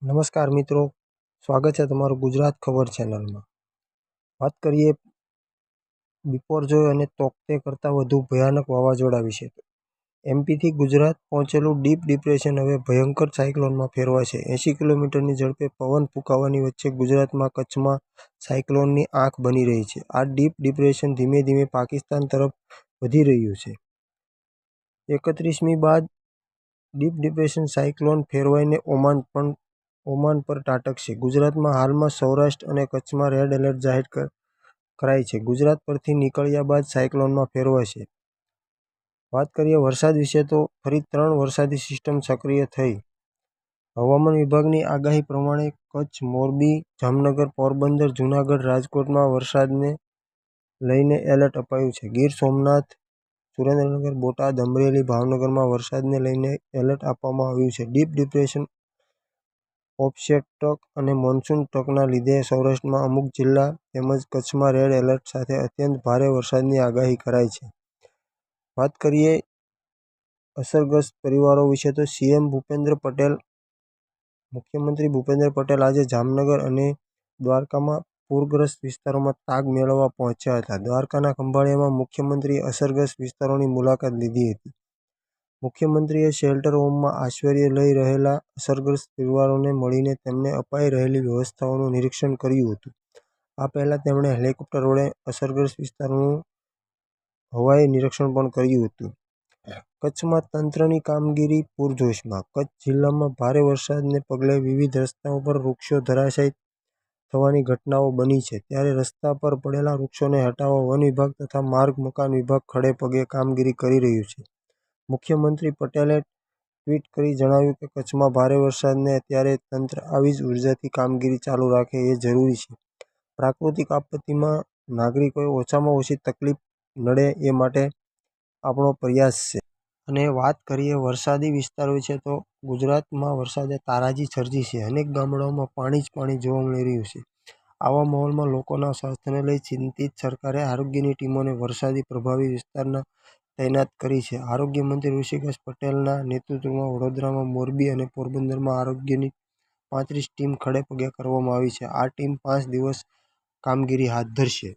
નમસ્કાર મિત્રો, સ્વાગત છે તમારું ગુજરાત ખબર ચેનલમાં। વાત કરીએ બિપોરજોય અને તોકતે કરતાં વધુ ભયાનક વાવાઝોડા વિશે। એમપીથી ગુજરાત પહોંચેલું ડીપ ડિપ્રેશન હવે ભયંકર સાયક્લોનમાં ફેરવાશે। 80 કિલોમીટરની ઝડપે પવન ફૂંકાવાની વચ્ચે ગુજરાતમાં કચ્છમાં સાયક્લોનની આંખ બની રહી છે। આ ડીપ ડિપ્રેશન ધીમે ધીમે પાકિસ્તાન તરફ વધી રહ્યું છે। 31મી બાદ ડીપ ડિપ્રેશન સાયક્લોન ફેરવાઈને ઓમાન પર ત્રાટકશે। ગુજરાતમાં હાલમાં સૌરાષ્ટ્ર અને કચ્છમાં રેડ એલર્ટ જાહેર કરાઈ છે। ગુજરાત પરથી નીકળ્યા બાદ સાયક્લોનમાં ફેરવાશે। વાત કરીએ વરસાદ વિશે તો ફરી 3 વરસાદી સિસ્ટમ સક્રિય થઈ। હવામાન વિભાગની આગાહી પ્રમાણે કચ્છ, મોરબી, જામનગર, પોરબંદર, જૂનાગઢ, રાજકોટમાં વરસાદને લઈને એલર્ટ અપાયું છે। ગીર સોમનાથ, સુરેન્દ્રનગર, બોટાદ, અમરેલી, ભાવનગરમાં વરસાદને લઈને એલર્ટ આપવામાં આવ્યું છે। ડીપ ડિપ્રેશન, ઓફસેટ ટ્રક અને મોન્સૂન ટ્રકના લીધે સૌરાષ્ટ્રમાં અમુક જિલ્લા તેમજ કચ્છમાં રેડ એલર્ટ સાથે અત્યંત ભારે વરસાદની આગાહી કરાઈ છે। વાત કરીએ અસરગ્રસ્ત પરિવારો વિશે તો મુખ્યમંત્રી ભૂપેન્દ્ર પટેલ આજે જામનગર અને દ્વારકામાં પૂરગ્રસ્ત વિસ્તારોમાં તાગ મેળવવા પહોંચ્યા હતા। દ્વારકાના ખંભાળિયામાં મુખ્યમંત્રીએ અસરગ્રસ્ત વિસ્તારોની મુલાકાત લીધી હતી। મુખ્યમંત્રીએ શેલ્ટર હોમમાં આશ્રય લઈ રહેલા અસરગ્રસ્ત પરિવારોને મળીને તેમને અપાઈ રહેલી વ્યવસ્થાઓનું નિરીક્ષણ કર્યું હતું। આ પહેલાં તેમણે હેલિકોપ્ટર વડે અસરગ્રસ્ત વિસ્તારોનું હવાઈ નિરીક્ષણ પણ કર્યું હતું। કચ્છમાં તંત્રની કામગીરી પૂરજોશમાં। કચ્છ જિલ્લામાં ભારે વરસાદને પગલે વિવિધ રસ્તાઓ પર વૃક્ષો ધરાશાયી થવાની ઘટનાઓ બની છે। ત્યારે રસ્તા પર પડેલા વૃક્ષોને હટાવવા વન વિભાગ તથા માર્ગ મકાન વિભાગ ખડે પગે કામગીરી કરી રહ્યું છે। મુખ્યમંત્રી પટેલે ટ્વીટ કરી જણાવ્યું કે કચ્છમાં ભારે વરસાદને ત્યારે તંત્ર આવી જ ઉર્જાથી કામગીરી ચાલુ રાખે એ જરૂરી છે। પ્રાકૃતિક આપત્તિમાં નાગરિકોએ ઓછામાં ઓછી તકલીફ નડે એ માટે આપણો પ્રયાસ છે। અને વાત કરીએ વરસાદી વિસ્તારો વિશે તો ગુજરાતમાં વરસાદે તારાજી સર્જી છે। અનેક ગામડાઓમાં પાણી જ પાણી જોવા મળી રહ્યું છે। આવા માહોલમાં લોકોના સ્વાસ્થ્યને લઈ ચિંતિત સરકારે આરોગ્યની ટીમોને વરસાદી પ્રભાવિત વિસ્તારમાં તૈનાત કરી છે। આરોગ્ય મંત્રી ઋષિકેશ પટેલના નેતૃત્વમાં વડોદરામાં, મોરબી અને પોરબંદરમાં આરોગ્યની 35 ટીમ ખડે પગે કરવામાં આવી છે। આ ટીમ 5 દિવસ કામગીરી હાથ ધરશે।